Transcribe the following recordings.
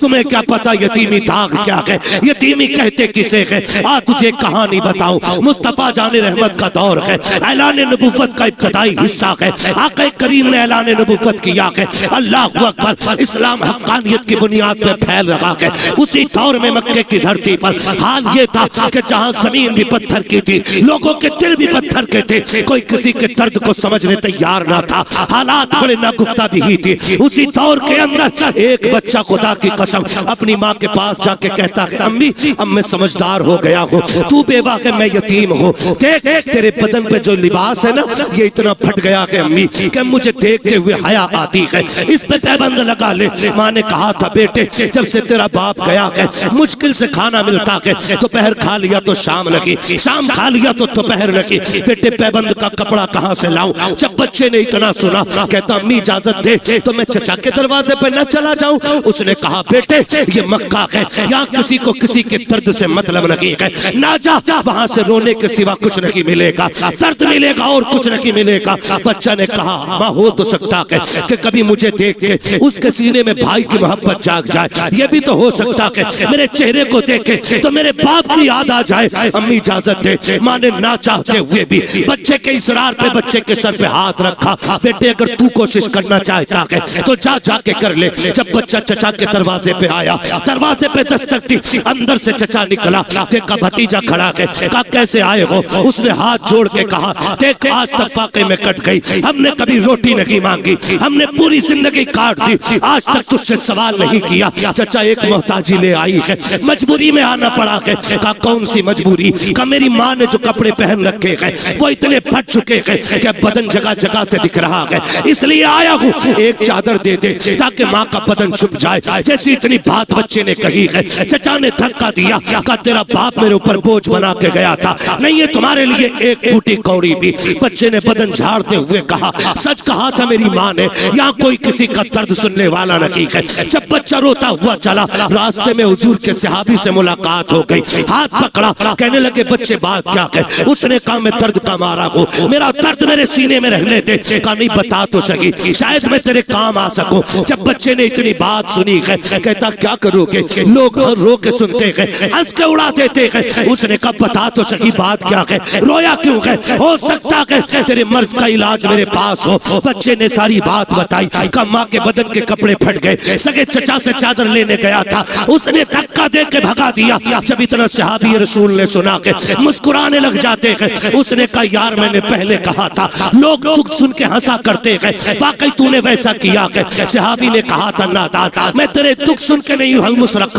تمہیں کیا پتا یتیمی داغ کیا ہے، یتیمی کہتے کسے ہے؟ تجھے کہانی بتاؤں، مصطفیٰ جان رحمت کا دور ہے، اعلان نبوت کا ابتدائی حصہ ہے، آقا کریم نے اعلان نبوت کیا ہے، اللہ اکبر، اسلام حقانیت کی بنیاد پہ پھیل رہا ہے۔ اسی دور میں مکے کی دھرتی پر حال یہ تھا کہ جہاں زمین بھی پتھر کی تھی، لوگوں کے دل بھی پتھر کے تھے، کوئی کسی کے درد کو سمجھنے تیار نہ تھا، حالات بڑے ناگفتہ بھی ہی تھی۔ اسی دور کے اندر ایک بچہ خدا کی قسم اپنی ماں کے پاس جا کے کہتا ہے امی اب میں سمجھدار ہو گیا ہوں، تو بیوہ ہے میں یتیم ہوں، دیکھ تیرے بدن پہ جو لباس ہے نا یہ اتنا پھٹ گیا ہے امی کہ مجھے دیکھتے ہوئے حیا آتی ہے، اس پہ پیبند لگا لے۔ ماں نے کہا تھا بیٹے جب سے تیرا باپ گیا ہے مشکل سے کھانا ملتا ہے، دوپہر کھا لیا تو شام لگی، شام کھا لیا تو دوپہر لگی، بیٹے پیبند کا کپڑا کہاں سے لاؤں؟ جب بچے نے اتنا سنا کہتا امی اجازت دے تو میں چچا کے دروازے پہ نہ چلا جاؤں؟ اس نے کہا بیٹے یہ مکہ ہے، یہاں کسی کو کسی کے درد سے مطلب نہیں ہے، نہ جا، وہاں سے رونے کے سوا کچھ نہیں ملے گا، درد ملے گا اور کچھ نہیں ملے گا۔ بچہ نے کہا ماں ہو تو سکتا ہے کہ کبھی مجھے دیکھ کے اس کے سینے میں بھائی کی محبت جاگ جائے، یہ بھی تو ہو سکتا ہے میرے چہرے کو دیکھے تو میرے باپ کی یاد آ جائے، امی اجازت دے۔ ماں نے نہ چاہتے ہوئے بھی بچے کے اصرار پہ بچے کے سر پہ ہاتھ رکھا، بیٹے اگر تو کوشش کرنا چاہتا ہے تو جا جا کے کر لے۔ جب بچہ چچا کے دروازے پہ آیا، دروازے پہ دستک دی، اندر سے چچا نکلا، دیکھا بھتیجا کھڑا ہے، کہا کیسے آئے ہو؟ اس نے ہاتھ جوڑ کے کہا دیکھ آج تک واقعے میں کٹ گئی، ہم نے کبھی روٹی نہیں مانگی، ہم نے پوری زندگی کاٹ دی، آج تک تجھ سے سوال نہیں کیا۔ چچا ایک محتاجی لے آئی ہے، مجبوری میں آنا پڑا ہے۔ کہا کون سی مجبوری؟ کہا میری ماں نے جو کپڑے پہن رکھے ہیں وہ اتنے پھٹ چکے ہیں کہ بدن جگہ جگہ سے دکھ رہا ہے، اس لیے آیا ہوں ایک چادر دے دے تاکہ ماں کا بدن چھپ جائے۔ جیسی اتنی بات بچے نے کہی ہے، چچا نے دھکا دیا، کہا تیرا باپ میرے اوپر بوجھ بنا کے گیا تھا، نہیں ہے تمہارے لیے ایک بوٹی کوڑی بھی۔ بچے نے بدن جھاڑتے ہوئے کہا سچ کہا تھا میری ماں نے، یہاں کوئی کسی کا درد سننے والا نہیں ہے۔ جب بچہ روتا ہوا چلا، راستے میں حضور کے صحابی سے ملاقات ہو گئی، ہاتھ پکڑا، کہنے لگے بچے بات کیا ہے؟ اس نے کہا میں درد کا مارا ہوں، میرا درد میرے سینے میں رہنے دے۔ کہا نہیں بتا تو سکی، شاید میں تیرے کام آ سکوں۔ جب بچے نے اتنی بات سنی ہے، کہتا کیا کرو گے؟ لوگ رو کے سنتے ہیں، ہنس کے اڑا دیتے ہیں۔ اس نے کہا بتا تو سکی بات کیا ہے، رویا کیوں ہے؟ ہو سکتا ہے تیرے مرض کا علاج میرے پاس ہو۔ بچے نے ساری بات بتائی، کہا ماں کے بدن کے کپڑے پھٹ گئے، سگے چچا سے چادر لینے گیا تھا، اس نے دھکا دے کے بھگا دیا۔ جب اتنا صحابی رسول نے سنا کہ مسکرانے لگ جاتے ہیں، اس نے کہا یار میں نے پہلے کہا تھا، لوگ دکھ سن کے ہنسا کرتے ہیں، واقعی تو نے ویسا کیا ہے۔ صحابی نے کہا تھا نادان میں تیرے دکھ سن کے نہیں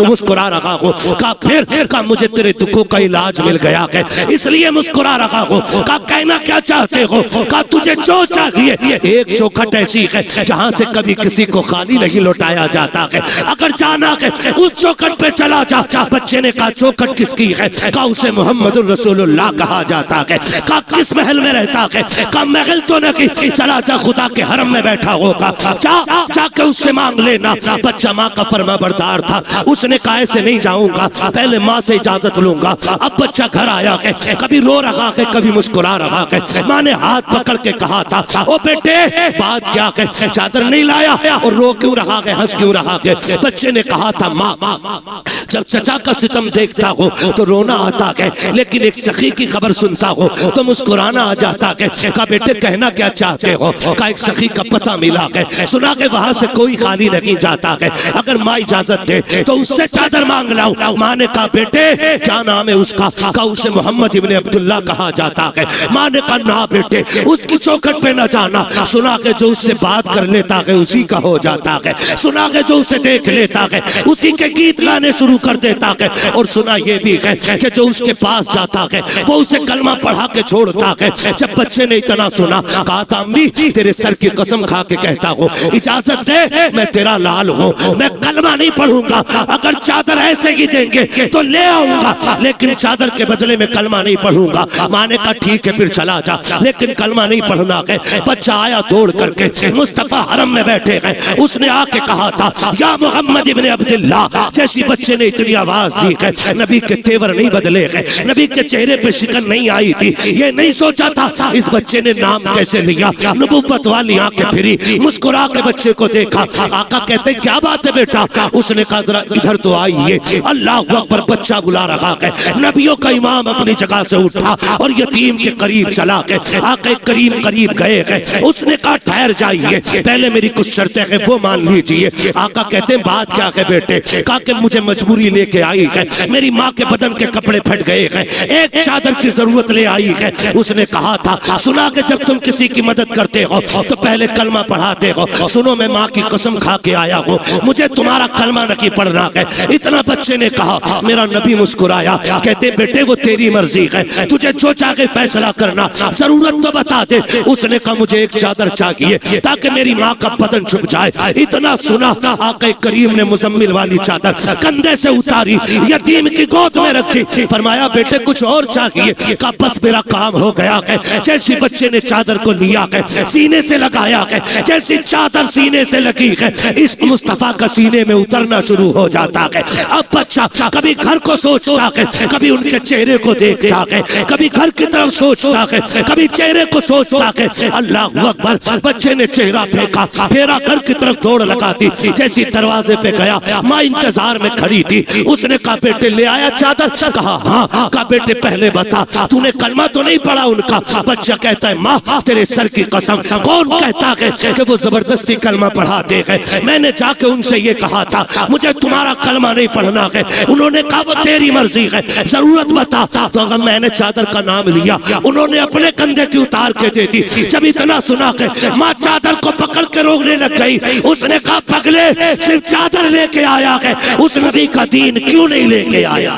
مسکرا رہا ہوں۔ کہا پھر؟ کہا مجھے تیرے دکھوں کا علاج مل گیا ہے اس لیے مسکرا رہا ہوں۔ کہا کہنا کیا چاہتے ہو؟ کہا تجھے جو چاہیے، ایک چوکھٹ ایسی ہے جہاں سے کبھی کسی کو خالی نہیں لوٹایا جاتا ہے، اگر جانا ہے اس چوکھٹ پہ چلا جا۔ بچے نے کہا چوکھٹ کس کی ہے؟ کہا اسے محمد الرسول اللہ کہا جاتا ہے۔ کہا کس محل میں رہتا ہے؟ کہا محل تو نہیں، چلا جا خدا کے حرم میں بیٹھا ہوگا، جا کے اس سے مانگ لینا۔ بچہ ماں کا فرما بردار تھا، اس نے کہا ایسے نہیں جاؤں گا، پہلے ماں سے اجازت لوں گا۔ اب بچہ گھر آیا ہے، کبھی رو رہا ہے کبھی مسکرا رہا ہے۔ ماں نے ہاتھ پکڑ کے کہا تھا او بیٹے بات کیا ہے، چادر نہیں لایا اور رو کیوں رہا ہے، ہنس کیوں رہا ہے؟ بچے نے کہا تھا ماں جب چچا کا ستم دیکھتا ہو تو رونا آتا ہے، لیکن ایک سخی کی خبر سنتا ہو تو مسکرانا آ جاتا ہے۔ کہا بیٹے کہنا کیا چاہتے ہو؟ کہا ایک سخی کا پتہ ملا ہے، سنا کہ وہاں سے کوئی خالی نہیں جاتا ہے، اگر ماں اجازت دے تو اس سے چادر مانگ لاؤں۔ ماں نے کہا بیٹے کیا نام ہے اس کا؟ کہا اسے محمد ابن عبداللہ کہا جاتا ہے۔ ماں نے کہا نہ بیٹے اس کی چوکھٹ پہ نہ جانا، سنا کہ جو اس سے بات کر لیتا ہے اسی کا ہو جاتا ہے، سنا کہ جو اسے دیکھ لیتا ہے اسی کے گیت گانے شروع کر دیتا ہے، اور سنا یہ بھی ہے کہ جو اس کے پاس جاتا ہے وہ اسے کلمہ پڑھا کے چھوڑتا ہے۔ جب بچے نے اتنا سنا کہا تھا امی تیرے سر کی قسم کھا کے کہتا ہوں اجازت دے میں تیرا لال ہوں، میں کلمہ نہیں پڑھوں گا، اگر چادر ایسے ہی دیں گے تو لے آؤں گا لیکن چادر کے بدلے میں کلمہ نہیں پڑھوں گا۔ ماں نے کہا ٹھیک ہے پھر چلا جا لیکن کلمہ نہیں پڑھنا ہے۔ بچہ آیا دوڑ کر کے مصطفیٰ حرم میں بیٹھے ہیں، اس نے آ کے کہا تھا یا محمد ابن عبداللہ۔ جیسی بچے نے اتنی آواز دی ہے، نبی کے تیور نہیں بدلے گئے، نبی کے چہرے پہ شکن نہیں آئی تھی، یہ نہیں سوچا تھا اس بچے نے نام کیسے لیا، نبوت والی آنکھیں پھری، مسکرا کے بچے کو دیکھا، آقا کہتے کیا بات ہے بیٹا؟ اس نے کہا ذرا ادھر تو آئیے، اللہ اکبر، بچہ بلا رہا ہے، نبیوں کا امام اپنی جگہ سے اٹھا اور یتیم کے قریب چلا کے آقا کریم قریب گئے گئے، اس نے کہا ٹھہر جائیے، پہلے میری کچھ شرطیں ہیں وہ مان لیجئے۔ آقا کہتے ہیں بات کیا ہے بیٹے؟ کہا کہ مجھے مجبوری لے کے آئی ہے، میری ماں کے بدن کے کپڑے پھٹ گئے ہیں، ایک چادر کی ضرورت لے آئی ہے۔ اس نے کہا تھا سنا کہ جب تم کسی کی مدد کرتے ہو تو پہلے کلمہ پڑھاتے ہو، سنو میں ماں کی قسم کھا کے آیا ہوں، مجھے تمہارا کلمہ نہیں پڑھنا ہے۔ اتنا بچے نے کہا، میرا نبی مسکرایا، کہتے بیٹے وہ تیری مرضی ہے، تجھے جو چاہے فیصلہ کرنا، ضرورت تو بتا دے۔ اس نے کہا مجھے ایک چادر چاہیے تاکہ میری ماں کا بدن چھپ جائے۔ اتنا سنا آقا کریم نے مزمل والی چادر کندھے سے اتاری، یتیم کی گود میں رکھی، فرمایا بیٹے کچھ اور چاہیے؟ کہا بس میرا کام ہو گیا ہے۔ جیسی بچے نے چادر کو لیا ہے، سینے سے لگایا ہے، جیسی چادر سینے سے لگی ہے، عشق مصطفیٰ کا سینے میں اترنا شروع ہو جاتا ہے۔ اب بچہ کبھی گھر کو سوچتا ہے، کبھی ان کے چہرے کو دیکھتا ہے، کبھی گھر کی طرف سوچتا ہے، کبھی چہرے کو سوچتا ہے۔ اللہ اکبر، بچے نے چہرہ پھینکا، پھیرا گھر کی طرف دوڑ لگا دی، جیسی دروازے پہ گیا ماں انتظار میں کھڑی تھی۔ اس نے کہا بیٹے لے آیا چادر؟ کہا ہاں۔ کہا بیٹے پہلے بتا تو نے کلمہ تو نہیں پڑھا ان کا؟ بچہ کہتا ہے ماں تیرے سر کی قسم، کون کہتا ہے کہ وہ زبردستی کلمہ پڑھاتے ہیں؟ میں نے جا کے ان سے یہ کہا تھا مجھے تمہارا کلمہ نہیں پڑھنا ہے، انہوں نے کہا وہ تیری مرضی ہے، ضرورت بتا۔ تو اگر میں نے چادر کا نام لیا، انہوں نے اپنے کندھے کی اتار کے دے دی۔ جب اتنا سنا کہ ماں چادر کو پکڑ کے روکنے لگ گئی، اس نے کہا پگلے صرف چادر لے کے آیا ہے، اس نبی کا دین کیوں نہیں لے کے آیا؟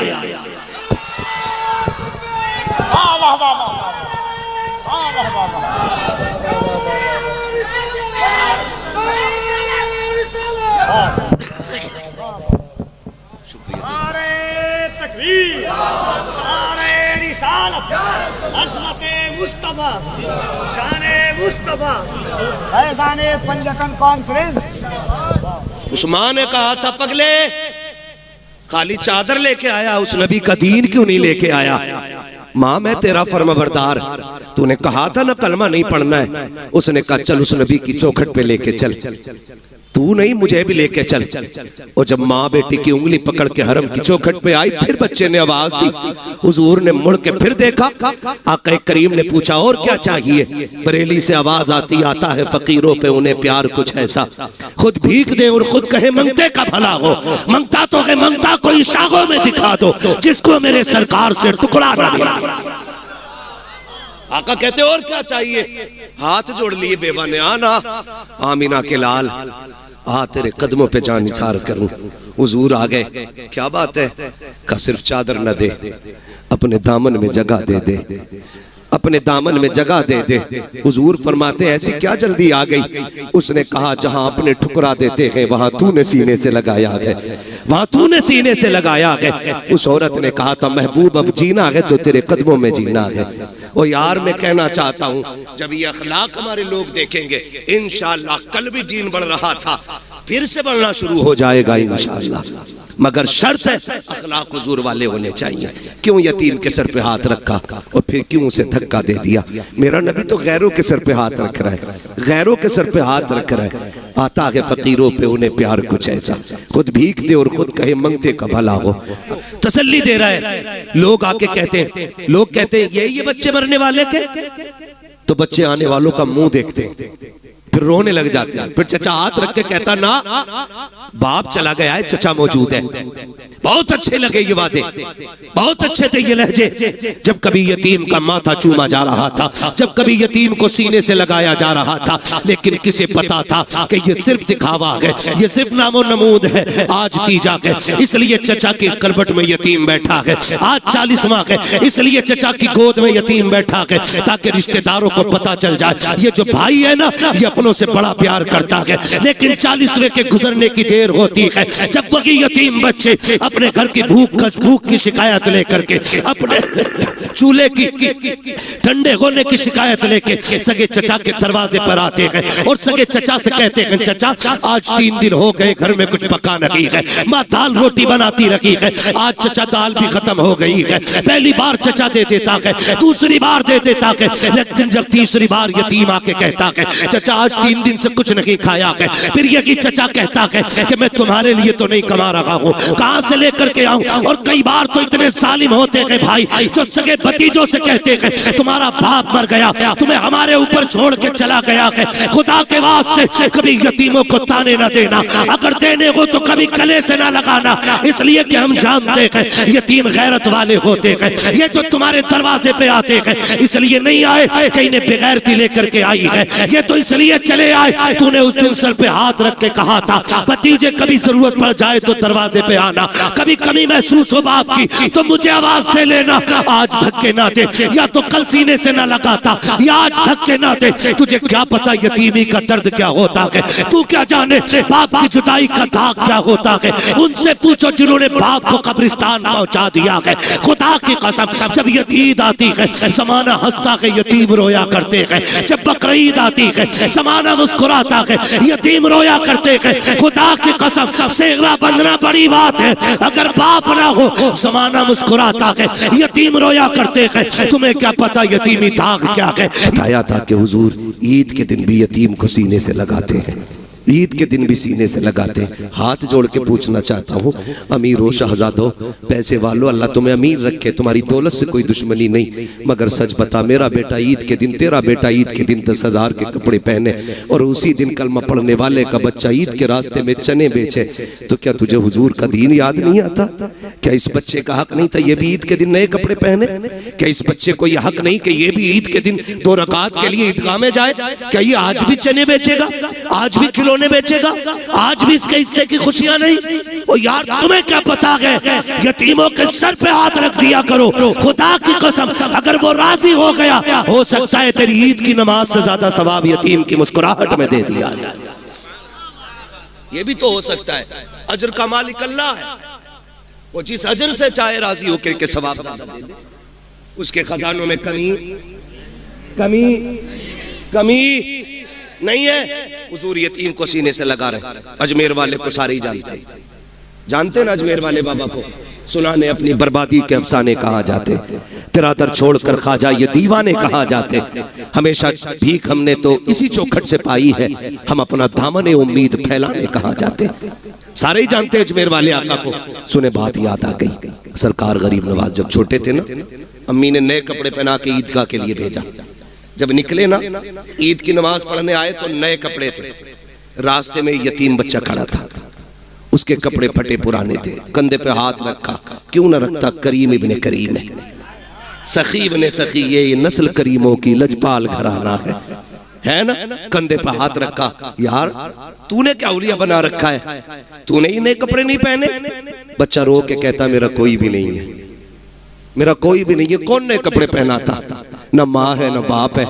عظمت مصطفیٰ، شان مصطفیٰ، فیضان پنجتن کانفرنس۔ عثمان نے کہا تھا پگلے خالی چادر لے کے آیا، اس نبی کا دین کیوں نہیں لے کے آیا؟ ماں میں تیرا فرمانبردار، تو نے کہا تھا نا کلمہ نہیں پڑھنا ہے۔ اس نے کہا چل اس نبی کی چوکھٹ پہ لے کے چل، تو نہیں مجھے بھی لے کے چل۔ اور جب ماں بیٹی کی انگلی پکڑ کے حرم کی چوکھٹ پہ آئی، پھر بچے نے آواز دی، حضور نے مڑ کے پھر دیکھا، آقا کریم نے پوچھا اور کیا چاہیے؟ بریلی سے آواز آتا ہے فقیروں پہ انہیں پیار کچھ ایسا، خود بھیک دے اور خود کہے منگتے کا بھلا ہو، منگتا تو ہے منگتا کوئی شاخوں میں دکھا دو، جس کو میرے سرکار سے ٹکڑا نہ ملا۔ آقا کہتے اور کیا چاہیے؟ ہاتھ جوڑ لیے بیوہ نے، آنا آمینہ کے لال، تیرے قدموں پہ جان نثار کروں۔ حضور آ گئے، کیا بات ہے؟ کہ صرف چادر نہ دے، اپنے دامن میں جگہ دے دے، اپنے دامن میں جگہ دے دے۔ حضور فرماتے ایسی کیا جلدی آ گئی؟ اس نے کہا جہاں اپنے ٹھکرا دیتے ہیں وہاں تو نے سینے سے لگایا ہے، وہاں تو نے سینے سے لگایا ہے۔ اس عورت نے کہا تھا محبوب اب جینا ہے تو تیرے قدموں میں جینا ہے۔ اور یار میں کہنا چاہتا ہوں جب یہ اخلاق ہمارے لوگ دیکھیں گے انشاءاللہ، کل بھی دین بڑھ رہا تھا پھر سے بڑھنا شروع ہو جائے گا انشاءاللہ، مگر شرط ہے اخلاق حضور والے ہونے چاہیے۔ کیوں یتیم کے سر پہ ہاتھ رکھا اور پھر کیوں اسے دھکا دے دیا؟ میرا نبی تو غیروں کے سر پہ ہاتھ رکھ رہا ہے، غیروں کے سر پہ ہاتھ رکھ رہا ہے، آتا ہے فقیروں پہ انہیں پیار کچھ ایسا، خود بھیک دے اور خود کہے منگتے کا بھلا ہو۔ تسلی دے رہا ہے۔ لوگ آ کے کہتے ہیں، لوگ کہتے ہیں یہ بچے مرنے والے کے، تو بچے آنے والوں کا منہ دیکھتے ہیں پھر رونے لگ جاتے ہیں۔ پھر چچا ہاتھ رکھ کے کہتا نا باپ چلا گیا ہے چچا موجود ہے۔ بہت اچھے لگے یہ وعدے، بہت اچھے تھے یہ لہجے۔ جب کبھی یتیم کا ماتھا چوما جا رہا تھا، جب کبھی یتیم کو سینے سے لگایا جا رہا تھا، لیکن کسے پتا تھا کہ یہ صرف دکھاوا ہے، یہ صرف نام و نمود ہے۔ آج تیجا ہے اس لیے چچا کی کلبٹ میں یتیم بیٹھا ہے، آج 40واں ہے اس لیے چچا کی گود میں یتیم بیٹھا ہے، تاکہ رشتہ داروں کو پتا چل جائے یہ جو بھائی ہے نا یہ اپنوں سے بڑا پیار کرتا ہے۔ لیکن 40ویں کے گزرنے کی دیر ہوتی ہے جب وہی یتیم بچے اپنے گھر کی بھوک کی شکایت لے کر کے، اپنے چولہے کی ٹھنڈے ہونے کی شکایت لے کے سگے چچا کے دروازے پر آتے ہیں اور سگے چچا سے کہتے ہیں چچا آج 3 دن ہو گئے گھر میں کچھ پکا نہیں ہے، ماں دال روٹی بناتی رکھی ہے، آج چچا دال بھی ختم ہو گئی ہے۔ پہلی بار چچا دے دیتا ہے، دوسری بار دے دیتا ہے، لیکن جب تیسری بار یتیم آ کے کہتا ہے چچا آج 3 دن سے کچھ نہیں کھایا ہے، پھر یہی چچا کہتا ہے کہ میں تمہارے لیے تو نہیں کما رہا ہوں، کہاں سے لے کر کے آؤں؟ اور کئی بار تو اتنے ظالم ہوتے ہیں بھائی جو سگے بھتیجوں سے کہتے ہیں تمہارا باپ مر گیا، تمہیں ہمارے اوپر چھوڑ کے چلا گیا ہے، خدا کے واسطے کبھی یتیموں کو تانے نہ دینا، اگر دینے ہو تو کبھی گلے سے نہ لگانا، اس لیے کہ ہم جانتے ہیں یتیم غیرت والے ہوتے ہیں، یہ جو تمہارے دروازے پہ آتے ہیں اس لیے نہیں آئے کہ انہیں بغیرتی لے کر کے آئی ہے، یہ تو اس لیے چلے آئے تو نے اس دن سر پہ ہاتھ رکھ کے کہا تھا بھتیجے کبھی ضرورت پڑ جائے تو دروازے پہ آنا، کبھی کمی محسوس ہو باپ کی تو مجھے آواز دے لینا، آج دھکے نہ دے، یا تو کل سینے سے نہ لگاتا یا آج دھکے نہ دے، تجھے کیا پتا یتیمی کا درد کیا ہوتا ہے، تو کیا جانے باپ کی جدائی کا داغ کیا ہوتا ہے، ان سے پوچھو جنہوں نے باپ کو قبرستان پہنچا دیا ہے، خدا کی قسم جب عید آتی ہے زمانہ ہنستا ہے یتیم رویا کرتے ہیں، جب بقرعید آتی ہے زمانہ مسکراتا ہے یتیم رویا کرتے ہیں، خدا کی قسم سیغرا بندنا بڑی بات ہے، اگر باپ نہ ہو زمانہ مسکراتا ہے یتیم رویا کرتے ہیں، تمہیں کیا پتا یتیمی داغ کیا ہے۔ بتایا تھا کہ حضور عید کے دن بھی یتیم کو سینے سے لگاتے ہیں، عید کے دن بھی سینے سے لگاتے ہیں۔ ہاتھ جوڑ کے پوچھنا چاہتا ہوں امیرو شہزادو پیسے والو اللہ تمہیں امیر رکھے، تمہاری دولت سے کوئی دشمنی نہیں، مگر سچ بتا میرا بیٹا عید کے دن تیرا بیٹا عید کے دن 10,000 کے کپڑے پہنے اور اسی دن کلمہ پڑھنے والے کا بچہ عید کے راستے میں چنے بیچے، تو کیا تجھے حضور کا دین یاد نہیں آتا؟ کیا اس بچے کا حق نہیں تھا یہ بھی عید کے دن نئے کپڑے پہنے؟ کیا اس بچے کو یہ حق نہیں کہ یہ بھی عید کے دن 2 رکعت کے لیے عیدگاہ میں جائے؟ کیا یہ آج بھی چنے بیچے گا، آج بھی کھلونے بیچے گا، آج بھی اس کے حصے کی خوشیاں نہیں؟ او یار تمہیں کیا پتا ہے، یتیموں کے سر پہ ہاتھ رکھ دیا کرو، خدا کی قسم اگر وہ راضی ہو گیا ہو سکتا ہے تیری عید کی نماز سے زیادہ ثواب یتیم کی مسکراہٹ میں دے دیا جائے، یہ بھی تو ہو سکتا ہے۔ اجر کا مالک اللہ ہے، وہ جس اجر سے چاہے راضی ہو کے ثواب دے دے، اس کے خزانوں میں کمی نہیں ہے۔ حضور یتیم کو سینے سے لگا رہے، اجمیر والے کو سارے ہی جانتے نا، اجمیر والے بابا کو سنانے اپنی بربادی کے افسانے کہا جاتے، تیرا در چھوڑ کر خواجہ یہ دیوانے کہا جاتے، ہمیشہ بھیک ہم نے تو اسی چوکھٹ سے پائی ہے، ہم اپنا دامن امید پھیلانے کہا جاتے، سارے ہی جانتے اجمیر والے آقا کو۔ سنے بات یاد آ گئی، سرکار غریب نواز جب چھوٹے تھے نا امی نے نئے کپڑے پہنا کے عیدگاہ کے لیے بھیجا، جب نکلے نا عید کی نماز پڑھنے آئے تو نئے کپڑے تھے، راستے میں یتیم بچہ کھڑا تھا، اس کے کپڑے پھٹے پرانے تھے، کندھے پہ ہاتھ رکھا، کیوں نہ رکھتا، کریم ابن کریم ہے، سخی ابن سخی، یہ نسل کریموں کی لجپال گھرانہ ہے نا، کندھے پہ ہاتھ رکھا، یار تو نے کیا اولیاء بنا رکھا ہے، تو نے ہی نئے کپڑے نہیں پہنے؟ بچہ رو کے کہتا میرا کوئی بھی نہیں ہے، میرا کوئی بھی نہیں ہے، کون نئے کپڑے پہنا تھا؟ نہ ماں ہے نہ باپ ہے،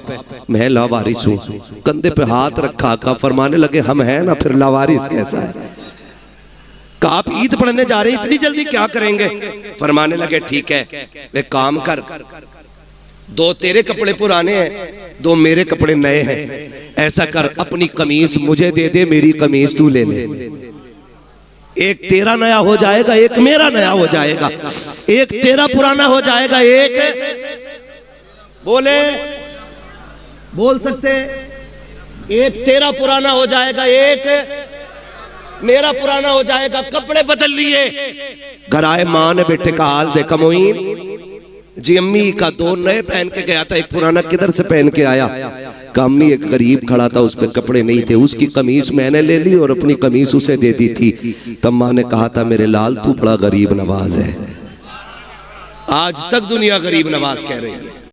میں لاوارث ہوں۔ کندھے پہ ہاتھ رکھا کا فرمانے لگے ہم ہیں نا، پھر لاوارث کیسا ہے؟ کہ آپ عید پڑھنے جا رہے ہیں اتنی جلدی کیا کریں گے؟ فرمانے لگے ٹھیک ہے ایک کام کر، 2 تیرے کپڑے پرانے ہیں 2 میرے کپڑے نئے ہیں، ایسا کر اپنی قمیص مجھے دے دے، میری قمیص تو لے لے، ایک تیرا نیا ہو جائے گا ایک میرا نیا ہو جائے گا، ایک تیرا پرانا ہو جائے گا ایک بول سکتے، ایک تیرا پرانا ہو جائے گا ایک میرا پرانا ہو جائے گا۔ کپڑے بدل لیے، گھر آئے ماں نے بیٹے کا حال دیکھا، معین جی امی کا 2 نئے پہن کے گیا تھا، ایک پرانا کدھر سے پہن کے آیا؟ کہ امی ایک غریب کھڑا تھا اس پہ کپڑے نہیں تھے، اس کی قمیص میں نے لے لی اور اپنی قمیص اسے دے دی تھی، تب ماں نے کہا تھا میرے لال تو بڑا غریب نواز ہے، آج تک دنیا غریب نواز کہہ رہی ہے۔